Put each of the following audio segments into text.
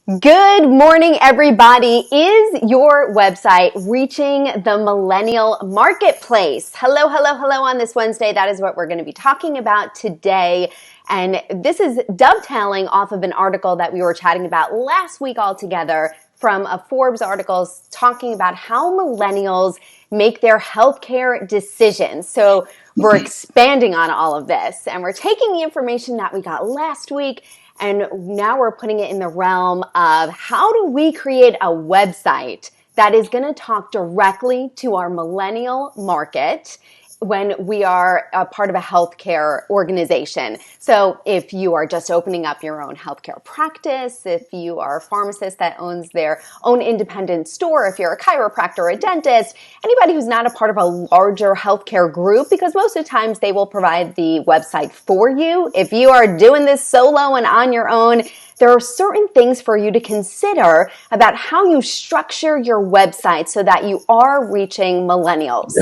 Good morning, everybody. Is your website reaching the millennial marketplace? Hello, hello, hello on this Wednesday. That is what we're going to be talking about today. And this is dovetailing off of an article that we were chatting about last week all together from a Forbes article talking about how millennials make their healthcare decisions. So we're expanding on all of this and we're taking the information that we got last week and now we're putting it in the realm of how do we create a website that is going to talk directly to our millennial market when we are a part of a healthcare organization. So if you are just opening up your own healthcare practice, if you are a pharmacist that owns their own independent store, if you're a chiropractor or a dentist, anybody who's not a part of a larger healthcare group, because most of the times they will provide the website for you. If you are doing this solo and on your own, there are certain things for you to consider about how you structure your website so that you are reaching millennials.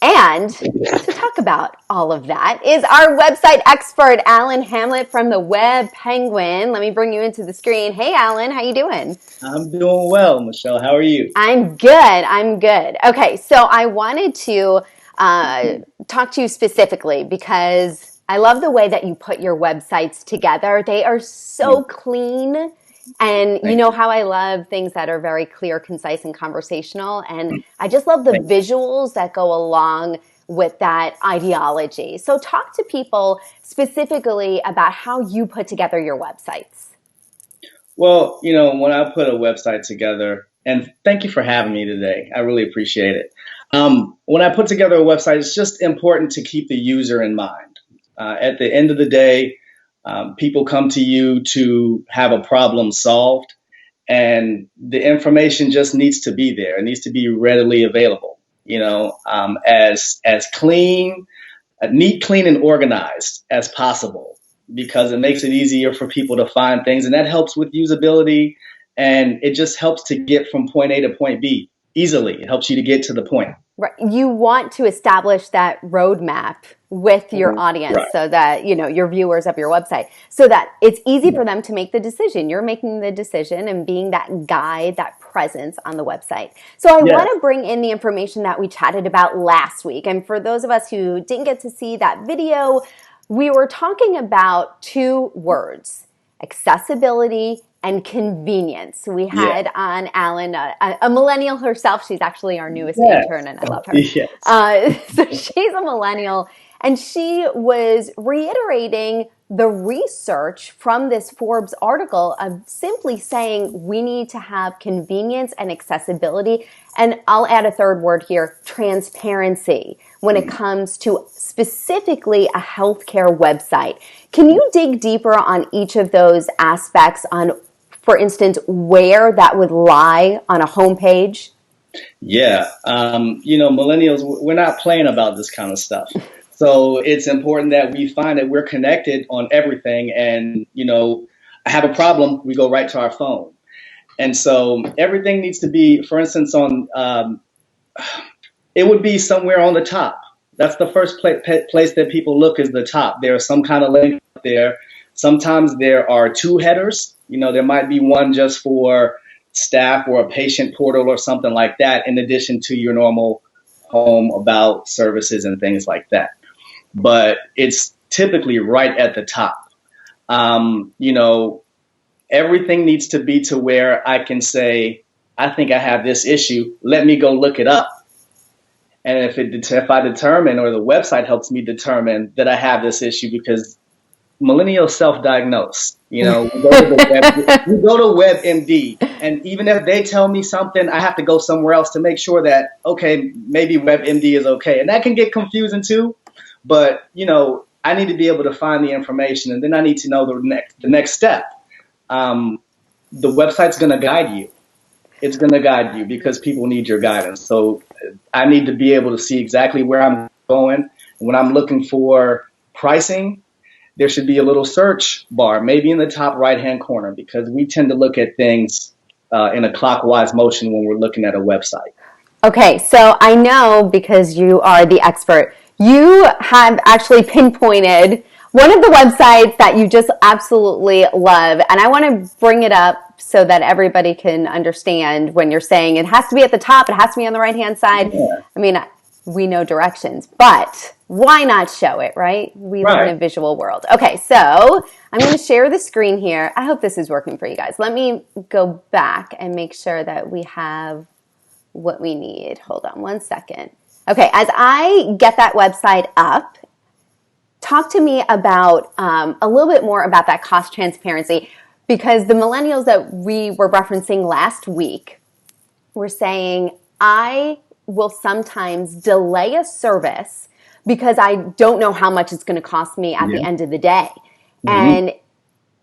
And to talk about all of that is our website expert, Alan Hamlet from the Web Penguin. Let me bring you into the screen. Hey, Alan, how you doing? I'm doing well, Michelle. How are you? I'm good. Okay, so I wanted to talk to you specifically because I love the way that you put your websites together. They are so clean. And you Thank know you. how I love things that are very clear, concise, and conversational. And I just love the Thank visuals that go along with that ideology. So talk to people specifically about how you put together your websites. Well, when I put a website together, and thank you for having me today. I really appreciate it. When I put together a website, it's just important to keep the user in mind. At the end of the day, people come to you to have a problem solved, and the information just needs to be there. It needs to be readily available. As clean, neat, clean, and organized as possible because it makes it easier for people to find things, and that helps with usability, and it just helps to get from point A to point B easily. It helps you to get to the point. Right. You want to establish that roadmap with your audience Right. so that, your viewers of your website, so that it's easy for them to make the decision. You're making the decision and being that guide, that presence on the website. So I want Yes. to bring in the information that we chatted about last week. And for those of us who didn't get to see that video, we were talking about two words: accessibility and convenience. We Yeah. had on Alan, a millennial herself. She's actually our newest Yes. intern, and I love her. Yes. So she's a millennial, and she was reiterating the research from this Forbes article of simply saying we need to have convenience and accessibility. And I'll add a third word here: transparency, when it comes to specifically a healthcare website. Can you dig deeper on each of those aspects on, for instance, where that would lie on a homepage? Yeah. Millennials, we're not playing about this kind of stuff. So it's important that we find that we're connected on everything. And, I have a problem, we go right to our phone. And so everything needs to be, for instance, it would be somewhere on the top. That's the first place that people look, is the top. There's some kind of link there. Sometimes there are two headers. There might be one just for staff or a patient portal or something like that, in addition to your normal home, about, services, and things like that. But it's typically right at the top. Everything needs to be to where I can say, I think I have this issue. Let me go look it up. And if I determine, or the website helps me determine that I have this issue, because millennials self-diagnose. We go to WebMD, and even if they tell me something, I have to go somewhere else to make sure that, okay, maybe WebMD is okay. And that can get confusing too. But, I need to be able to find the information, and then I need to know the next step. The website's going to guide you. It's going to guide you because people need your guidance. So I need to be able to see exactly where I'm going. When I'm looking for pricing, there should be a little search bar, maybe in the top right-hand corner, because we tend to look at things in a clockwise motion when we're looking at a website. Okay, so I know, because you are the expert, you have actually pinpointed one of the websites that you just absolutely love, and I want to bring it up so that everybody can understand when you're saying it has to be at the top, it has to be on the right-hand side. Yeah. I mean, we know directions, but why not show it, right? We live in a Right. visual world. Okay, so I'm going to share the screen here. I hope this is working for you guys. Let me go back and make sure that we have what we need. Hold on one second. Okay, as I get that website up, talk to me about a little bit more about that cost transparency, because the millennials that we were referencing last week were saying, I will sometimes delay a service because I don't know how much it's going to cost me at the Yeah. end of the day. Hmm. And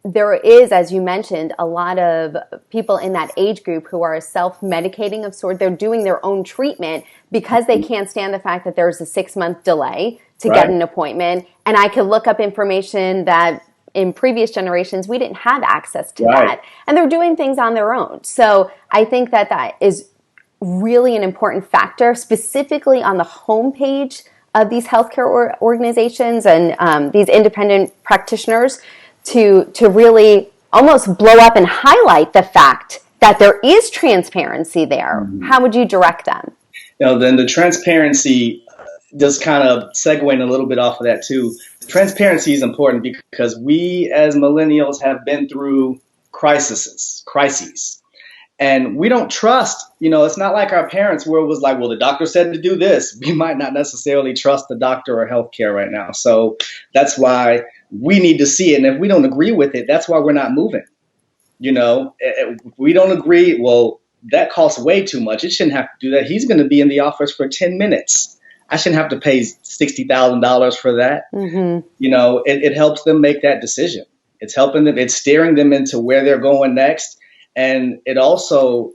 there is, as you mentioned, a lot of people in that age group who are self-medicating of sort. They're doing their own treatment because they can't stand the fact that there's a 6-month delay to get Right. an appointment. And I could look up information that in previous generations, we didn't have access to Right. that. And they're doing things on their own. So I think that that is really an important factor, specifically on the homepage of these healthcare organizations and these independent practitioners, to really almost blow up and highlight the fact that there is transparency there. Mhm. How would you direct them? Then the transparency, just kind of segueing a little bit off of that too. Transparency is important because we as millennials have been through crises. And we don't trust, it's not like our parents where it was like, well, the doctor said to do this. We might not necessarily trust the doctor or healthcare right now. So that's why we need to see it. And if we don't agree with it, that's why we're not moving. If we don't agree, well, that costs way too much. It shouldn't have to do that. He's going to be in the office for 10 minutes. I shouldn't have to pay $60,000 for that. Mm-hmm. It helps them make that decision. It's helping them. It's steering them into where they're going next. And it also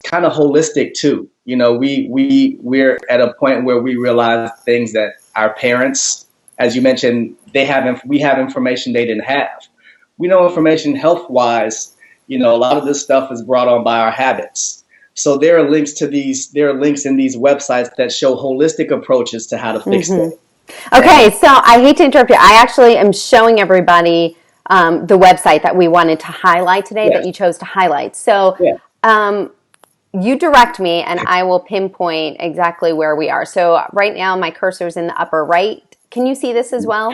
kind of holistic too. We're at a point where we realize things that our parents, as you mentioned, we have information they didn't have. We know information health wise. A lot of this stuff is brought on by our habits. So there are links in these websites that show holistic approaches to how to fix Mm-hmm. it. Okay, so I hate to interrupt you. I actually am showing everybody the website that we wanted to highlight today, that Yes. you chose to highlight. So Yeah. you direct me and I will pinpoint exactly where we are. So right now my cursor is in the upper right. Can you see this as well?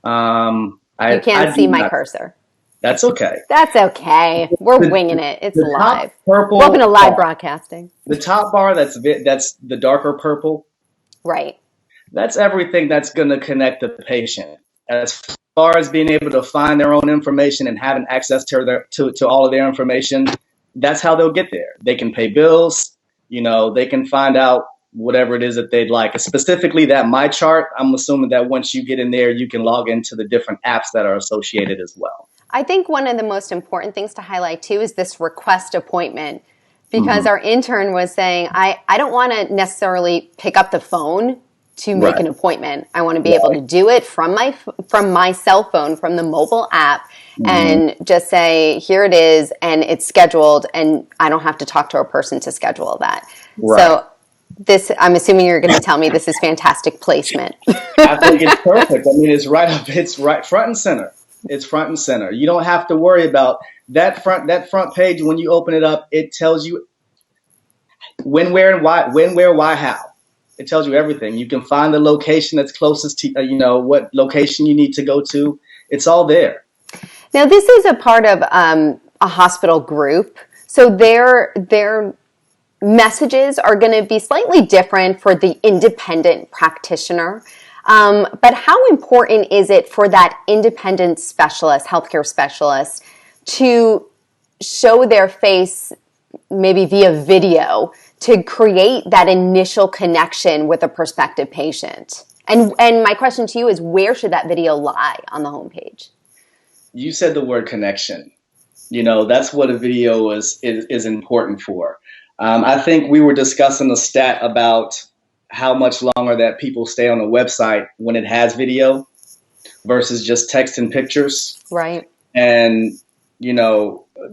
You can't see my cursor. That's okay. That's okay. We're winging it. It's The top live. purple Welcome to live bar, broadcasting. the top bar that's the darker purple. Right. That's everything that's going to connect the patient. As far as being able to find their own information and having access to all of their information, that's how they'll get there. They can pay bills, they can find out whatever it is that they'd like. Specifically that My Chart, I'm assuming that once you get in there, you can log into the different apps that are associated as well. I think one of the most important things to highlight too is this request appointment, because our intern was saying, I don't want to necessarily pick up the phone to make an appointment. I want to be able to do it from my cell phone, from the mobile app, and just say, here it is, and it's scheduled, and I don't have to talk to a person to schedule that. Right. So this, I'm assuming you're going to tell me this is fantastic placement. I think it's perfect. I mean, it's right front and center. It's front and center. You don't have to worry about that front page. When you open it up, it tells you when, where, and why. When, where, why, how. It tells you everything. You can find the location that's closest to, what location you need to go to. It's all there. Now, this is a part of a hospital group, so their messages are going to be slightly different for the independent practitioner. But how important is it for that independent specialist, healthcare specialist, to show their face maybe via video to create that initial connection with a prospective patient? And my question to you is, where should that video lie on the homepage? You said the word connection. That's what a video is important for. I think we were discussing a stat about how much longer that people stay on a website when it has video versus just text and pictures. Right. And,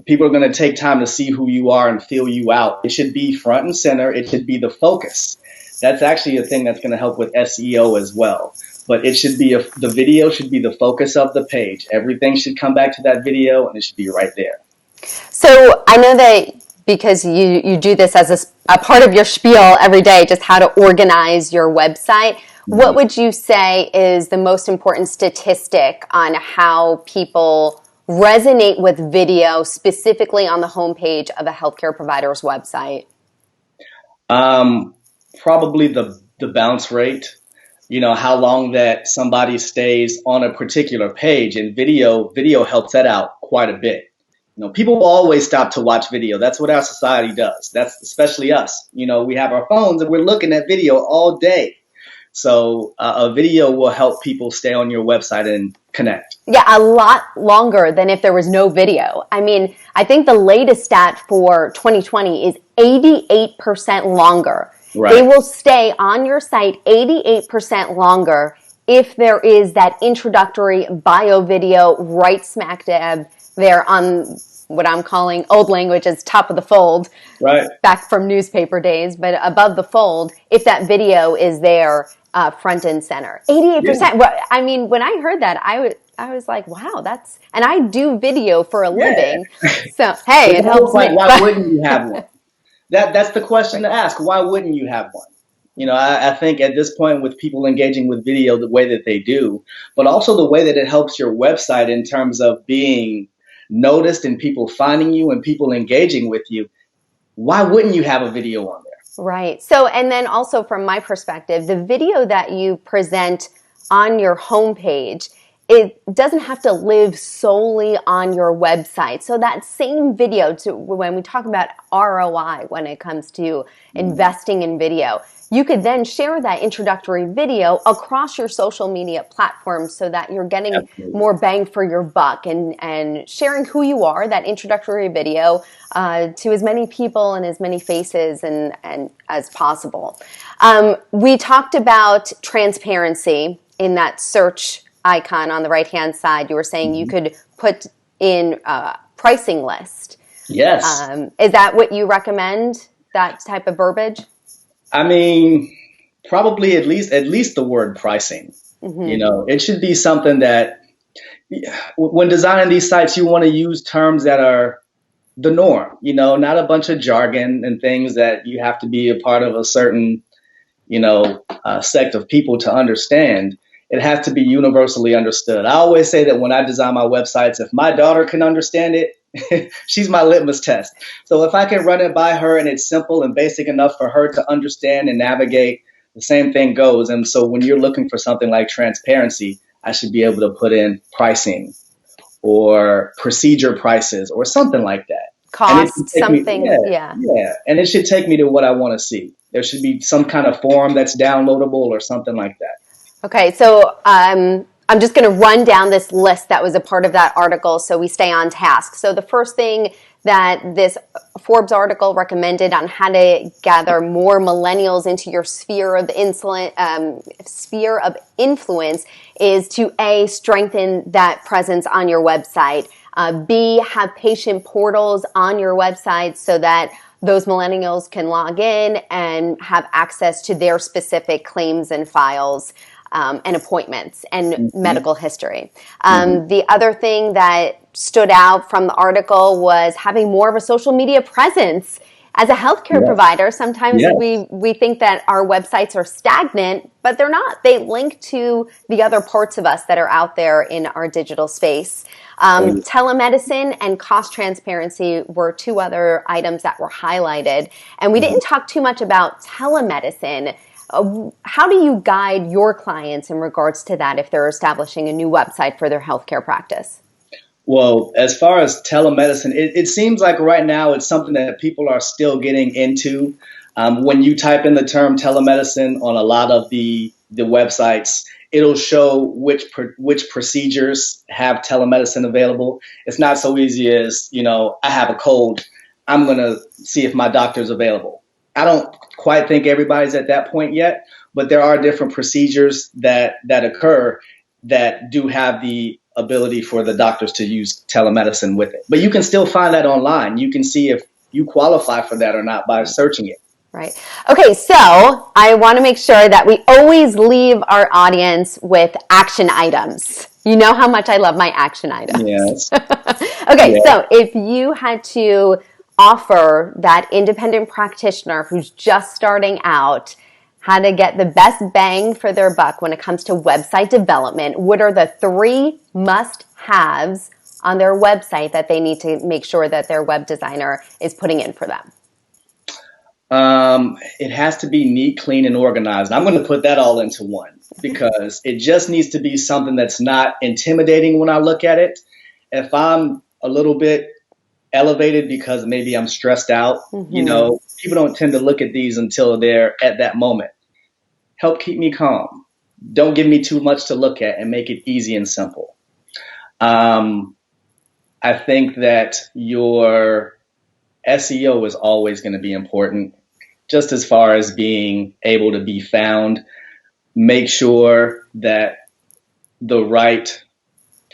people are going to take time to see who you are and feel you out. It should be front and center. It should be the focus. That's actually a thing that's going to help with SEO as well. But it should be the video should be the focus of the page. Everything should come back to that video, and it should be right there. So I know that because you do this as a part of your spiel every day, just how to organize your website. What would you say is the most important statistic on how people resonate with video, specifically on the homepage of a healthcare provider's website? Um, Probably the bounce rate, how long that somebody stays on a particular page, and video helps that out quite a bit. People will always stop to watch video. That's what our society does. That's especially us. We have our phones and we're looking at video all day. So a video will help people stay on your website and connect. Yeah, a lot longer than if there was no video. I mean, I think the latest stat for 2020 is 88% longer. Right. They will stay on your site 88% longer if there is that introductory bio video right smack dab there on what I'm calling old language as top of the fold, Right. back from newspaper days, but above the fold, if that video is there front and center. 88%. Yeah. Well, I mean, when I heard that, I was like, wow, and I do video for a living. So, hey, it helps me. Why wouldn't you have one? That's the question to ask. Why wouldn't you have one? I think at this point, with people engaging with video the way that they do, but also the way that it helps your website in terms of being noticed and people finding you and people engaging with you, why wouldn't you have a video on there? Right. So, and then also from my perspective, the video that you present on your homepage, it doesn't have to live solely on your website. So that same video, when we talk about ROI, when it comes to investing in video, you could then share that introductory video across your social media platforms so that you're getting Absolutely. more bang for your buck and sharing who you are, that introductory video, to as many people and as many faces and as possible. We talked about transparency in that search icon on the right-hand side. You were saying you could put in a pricing list. Yes. Is that what you recommend, that type of verbiage? I mean, probably at least the word pricing. It should be something that when designing these sites, you want to use terms that are the norm, not a bunch of jargon and things that you have to be a part of a certain, sect of people to understand. It has to be universally understood. I always say that when I design my websites, if my daughter can understand it, she's my litmus test. So if I can run it by her and it's simple and basic enough for her to understand and navigate, the same thing goes. And so when you're looking for something like transparency, I should be able to put in pricing or procedure prices or something like that. Cost, something, yeah. Yeah, and it should take me to what I want to see. There should be some kind of form that's downloadable or something like that. Okay, so I'm just going to run down this list that was a part of that article so we stay on task. So the first thing that this Forbes article recommended on how to gather more millennials into your sphere of influence is to A, strengthen that presence on your website. B, have patient portals on your website so that those millennials can log in and have access to their specific claims and files. And appointments and medical history. The other thing that stood out from the article was having more of a social media presence. As a healthcare provider, sometimes we think that our websites are stagnant, but they're not. They link to the other parts of us that are out there in our digital space. Telemedicine and cost transparency were two other items that were highlighted. And we didn't talk too much about telemedicine. How do you guide your clients in regards to that if they're establishing a new website for their healthcare practice? Well, as far as telemedicine, it seems like right now it's something that people are still getting into. When you type in the term telemedicine on a lot of the websites, it'll show which procedures have telemedicine available. It's not so easy as, I have a cold, I'm going to see if my doctor's available. I don't quite think everybody's at that point yet, but there are different procedures that occur that do have the ability for the doctors to use telemedicine with it. But you can still find that online. You can see if you qualify for that or not by searching it. Right. Okay, so I want to make sure that we always leave our audience with action items. You know how much I love my action items. Yes. Okay, Yeah. so if you had to offer that independent practitioner who's just starting out how to get the best bang for their buck when it comes to website development, what are the 3 must-haves on their website that they need to make sure that their web designer is putting in for them? It has to be neat, clean, and organized. I'm going to put that all into one because it just needs to be something that's not intimidating when I look at it. If I'm a little bit elevated because maybe I'm stressed out, Mm-hmm. people don't tend to look at these until they're at that moment. Help keep me calm. Don't give me too much to look at and make it easy and simple. Um, I think that your SEO is always going to be important, just as far as being able to be found. Make sure that the right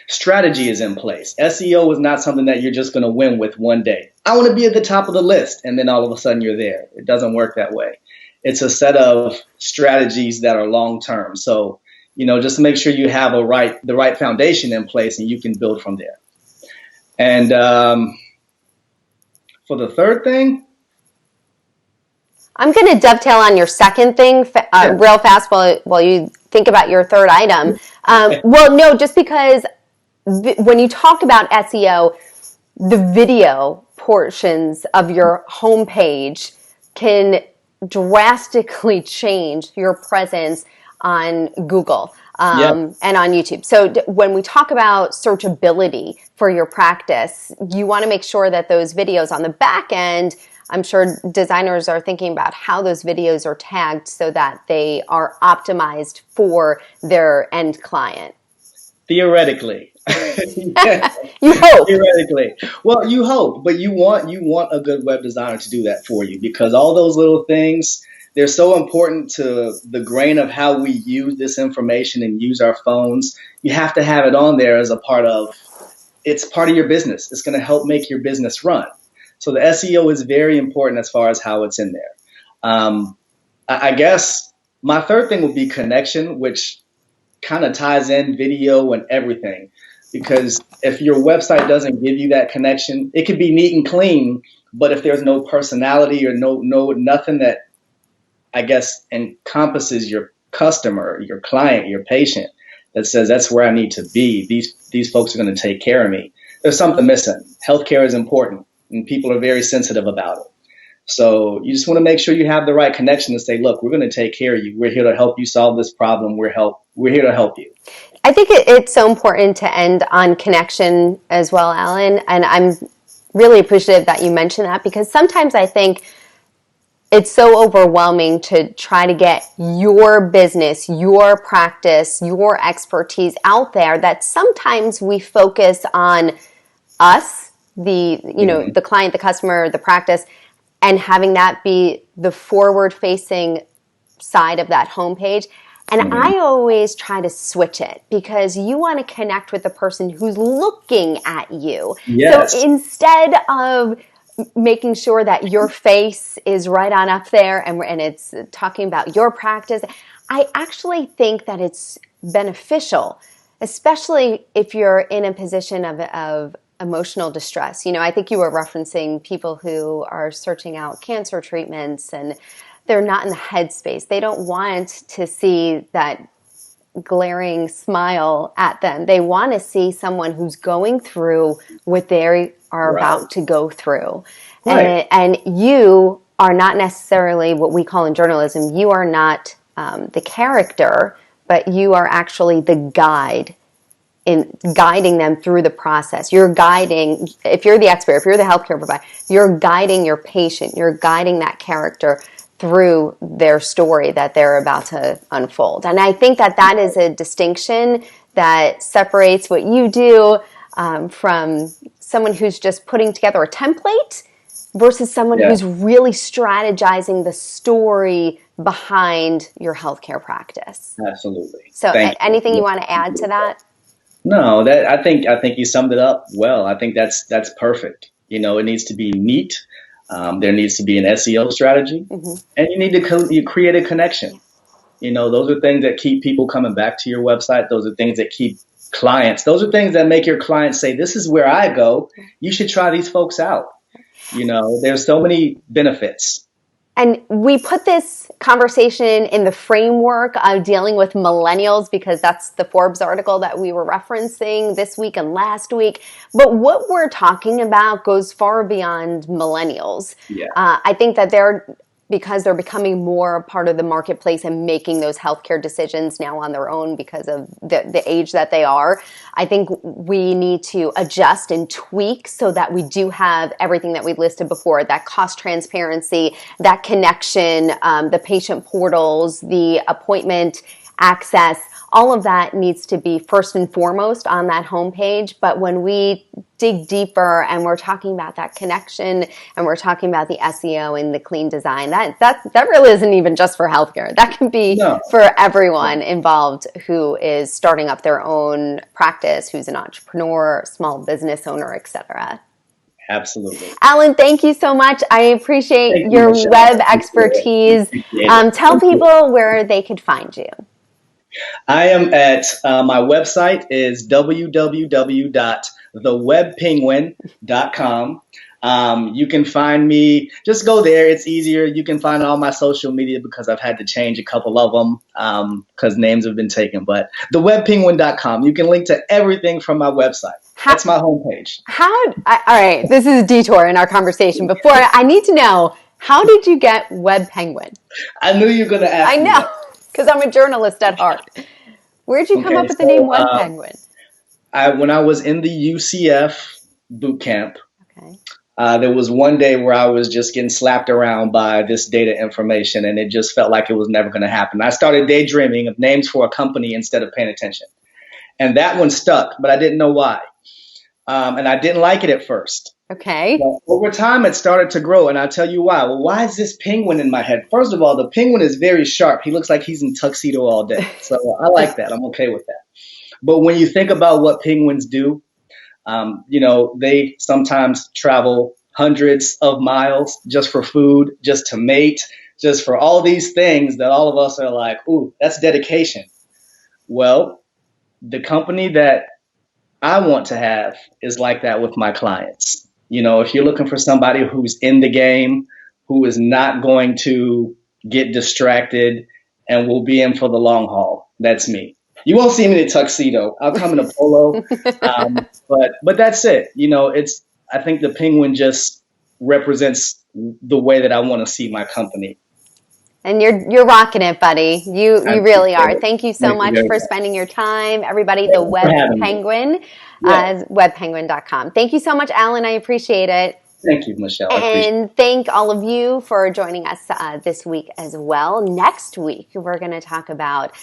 strategy is in place. SEO is not something that you're just going to win with one day. I want to be at the top of the list, and then all of a sudden you're there. It doesn't work that way. It's a set of strategies that are long term. So, just make sure you have the right foundation in place, and you can build from there. And for the third thing, I'm going to dovetail on your second thing yeah, real fast while you think about your third item. Well, no, just because when you talk about SEO, the video portions of your homepage can drastically change your presence on Google yeah, and on YouTube. So when we talk about searchability for your practice, you want to make sure that those videos on the back end, I'm sure designers are thinking about how those videos are tagged so that they are optimized for their end client. theoretically. Yeah, You hope. theoretically. Well, you hope, but you want a good web designer to do that for you because all those little things, they're so important to the grain of how we use this information and use our phones. You have to have it on there as a part of it's part of your business. It's going to help make your business run. So the SEO is very important as far as how it's in there. I guess my third thing would be connection, which kind of ties in video and everything. Because if your website doesn't give you that connection, it could be neat and clean, but if there's no personality or no nothing that I guess encompasses your customer, your client, your patient, that says that's where I need to be. These folks are going to take care of me. There's something missing. Healthcare is important, and people are very sensitive about it. So you just want to make sure you have the right connection to say, look, we're going to take care of you. We're here to help you solve this problem. We're here to help you. I think it's so important to end on connection as well, Alan. And I'm really appreciative that you mentioned that because sometimes I think it's so overwhelming to try to get your business, your practice, your expertise out there that sometimes we focus on us, the client, the customer, the practice, and having that be the forward facing side of that homepage. And Mm-hmm. I always try to switch it because you want to connect with the person who's looking at you. So Yes. instead of making sure that your face is right on up there and it's talking about your practice, I actually think that it's beneficial, especially if you're in a position of emotional distress. I think you were referencing people who are searching out cancer treatments and they're not in the headspace. They don't want to see that glaring smile at them. They want to see someone who's going through what they are Right. about to go through. Right. And you are not necessarily what we call in journalism, you are not the character, but you are actually the guide in guiding them through the process. You're guiding, if you're the expert, if you're the healthcare provider, you're guiding your patient, you're guiding that character through their story that they're about to unfold. And I think that that is a distinction that separates what you do from someone who's just putting together a template versus someone Yeah. who's really strategizing the story behind your healthcare practice. Absolutely. So Thank anything you you. want to add to that? No, that I think you summed it up well. I think that's perfect. It needs to be neat. There needs to be an SEO strategy, Mm-hmm. and you need to you create a connection. Those are things that keep people coming back to your website. Those are things that keep clients. Those are things that make your clients say, this is where I go. You should try these folks out. There's so many benefits. And we put this conversation in the framework of dealing with millennials because that's the Forbes article that we were referencing this week and last week. But what we're talking about goes far beyond millennials. Yeah. I think that because they're becoming more a part of the marketplace and making those healthcare decisions now on their own because of the age that they are. I think we need to adjust and tweak so that we do have everything that we listed before, that cost transparency, that connection, the patient portals, the appointment access. All of that needs to be first and foremost on that homepage. But when we dig deeper and we're talking about that connection and we're talking about the SEO and the clean design, that really isn't even just for healthcare. That can be for everyone involved who is starting up their own practice, who's an entrepreneur, small business owner, etc. Absolutely. Alan, thank you so much. I appreciate your web expertise. Tell people where they could find you. I am at my website is www.thewebpenguin.com. You can find me, just go there. It's easier. You can find all my social media because I've had to change a couple of them because names have been taken. But thewebpenguin.com, you can link to everything from my website. That's my homepage. All right, this is a detour in our conversation. Before, I need to know, how did you get Web Penguin? I knew you were going to ask me. I know, because I'm a journalist at heart. Where'd you come up with the name Web Penguin? When I was in the UCF boot camp, there was one day where I was just getting slapped around by this data information, and it just felt like it was never going to happen. I started daydreaming of names for a company instead of paying attention. And that one stuck, but I didn't know why. And I didn't like it at first. Okay. But over time, it started to grow, and I'll tell you why. Well, why is this penguin in my head? First of all, the penguin is very sharp. He looks like he's in tuxedo all day. So I like that. I'm okay with that. But when you think about what penguins do, they sometimes travel hundreds of miles just for food, just to mate, just for all these things that all of us are like, ooh, that's dedication. Well, the company that I want to have is like that with my clients. If you're looking for somebody who's in the game, who is not going to get distracted and will be in for the long haul, that's me. You won't see me in a tuxedo. I'll come in a polo. But that's it. I think the penguin just represents the way that I want to see my company. And you're rocking it, buddy. You really are. Thank you so much for spending your time. Everybody, the Web Penguin, webpenguin.com. Thank you so much, Alan. I appreciate it. Thank you, Michelle. And thank all of you for joining us this week as well. Next week, we're going to talk about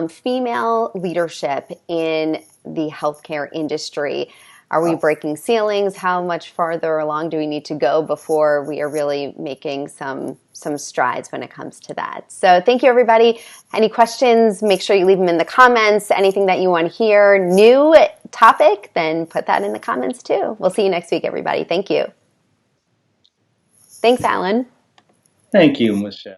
female leadership in the healthcare industry. Are we breaking ceilings? How much farther along do we need to go before we are really making some strides when it comes to that? So thank you, everybody. Any questions, make sure you leave them in the comments. Anything that you want to hear, new topic, then put that in the comments too. We'll see you next week, everybody. Thank you. Thanks, Alan. Thank you, Michelle.